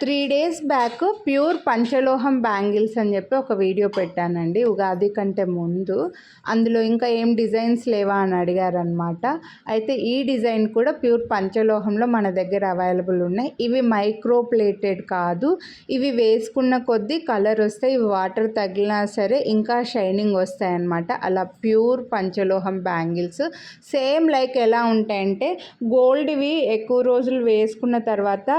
3 days back pure పంచలోహం bangles అని చెప్పి ఒక వీడియో పెట్టానండి ఉగాది కంటే ముందు. అందులో ఇంకా ఏం డిజైన్స్ లేవా అని అడిగారనమాట. అయితే ఈ డిజైన్ కూడా ప్యూర్ పంచలోహంలో మన దగ్గర అవైలబుల్ ఉన్నాయి. ఇవి మైక్రో ప్లేటెడ్ కాదు, ఇవి వేసుకున్న కొద్దీ కలర్ వస్తాయి. ఇవి వాటర్ తగిలినా సరే ఇంకా షైనింగ్ వస్తాయి అన్నమాట. అలా ప్యూర్ పంచలోహం బ్యాంగిల్స్ సేమ్ లైక్ ఎలా ఉంటాయంటే గోల్డ్వి ఎక్కువ రోజులు వేసుకున్న తర్వాత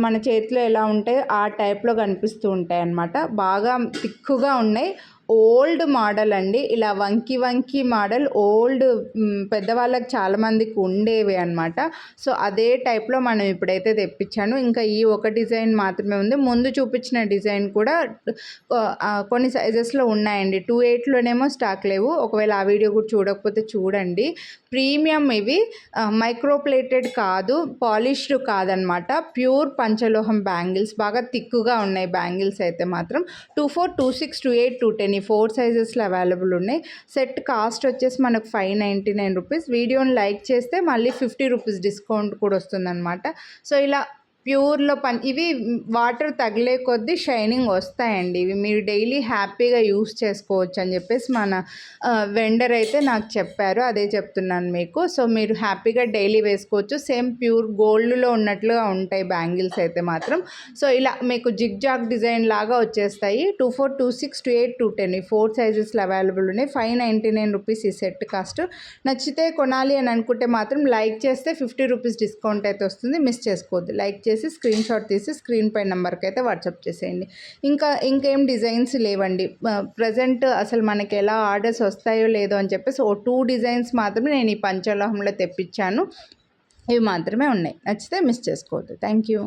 మన చేతిలో ఎలా ఉంటాయో ఆ టైప్లో కనిపిస్తూ ఉంటాయి అన్నమాట. బాగా తిక్కుగా ఉన్నాయి. ఓల్డ్ మోడల్ అండి, ఇలా వంకి వంకి మోడల్ ఓల్డ్ పెద్దవాళ్ళకి చాలామందికి ఉండేవి అనమాట. సో అదే టైప్లో మనం ఇప్పుడైతే తెప్పించాను. ఇంకా ఈ ఒక డిజైన్ మాత్రమే ఉంది. ముందు చూపించిన డిజైన్ కూడా కొన్ని సైజెస్లో ఉన్నాయండి. 2.8లోనేమో స్టాక్ లేవు. ఒకవేళ ఆ వీడియో కూడా చూడకపోతే చూడండి. ప్రీమియం ఇవి, మైక్రో ప్లేటెడ్ కాదు, పాలిష్డ్ కాదనమాట. ప్యూర్ పంచలోహం బ్యాంగిల్స్, బాగా తిక్కుగా ఉన్నాయి బ్యాంగిల్స్ అయితే మాత్రం. 24, 26, 28, 210 ఈ 4 సైజెస్లో అవైలబుల్ ఉన్నాయి. సెట్ కాస్ట్ వచ్చేసి మనకు 599 రూపీస్. వీడియోని లైక్ చేస్తే మళ్ళీ 50 రూపీస్ డిస్కౌంట్ కూడా వస్తుందన్నమాట. సో ఇలా ప్యూర్లో ఇవి వాటర్ తగిలే కొద్దీ షైనింగ్ వస్తాయండి. ఇవి మీరు డైలీ హ్యాపీగా యూస్ చేసుకోవచ్చు అని చెప్పేసి మన వెండర్ అయితే నాకు చెప్పారు, అదే చెప్తున్నాను మీకు. సో మీరు హ్యాపీగా డైలీ వేసుకోవచ్చు. సేమ్ ప్యూర్ గోల్డ్లో ఉన్నట్లుగా ఉంటాయి బ్యాంగిల్స్ అయితే మాత్రం. సో ఇలా మీకు జిగ్ జాగ్ డిజైన్ లాగా వచ్చేస్తాయి. 24, 26, 28, 210 ఈ 4 సైజెస్లో అవైలబుల్ ఉన్నాయి. 599 రూపీస్ ఈ సెట్ కాస్ట్. నచ్చితే కొనాలి అని అనుకుంటే మాత్రం లైక్ చేస్తే 50 రూపీస్ డిస్కౌంట్ అయితే వస్తుంది. మిస్ చేసుకోవద్దు. లైక్ చేసి స్క్రీన్ షాట్ తీసి స్క్రీన్ పై నెంబర్కి అయితే వాట్సాప్ చేసేయండి. ఇంకేం డిజైన్స్ లేవండి ప్రజెంట్. అసలు మనకి ఎలా ఆర్డర్స్ వస్తాయో లేదో అని చెప్పేసి 2 డిజైన్స్ మాత్రమే నేను ఈ పంచలోహంలో తెప్పించాను. ఇవి మాత్రమే ఉన్నాయి. నచ్చితే మిస్ చేసుకోవద్దు. Thank you.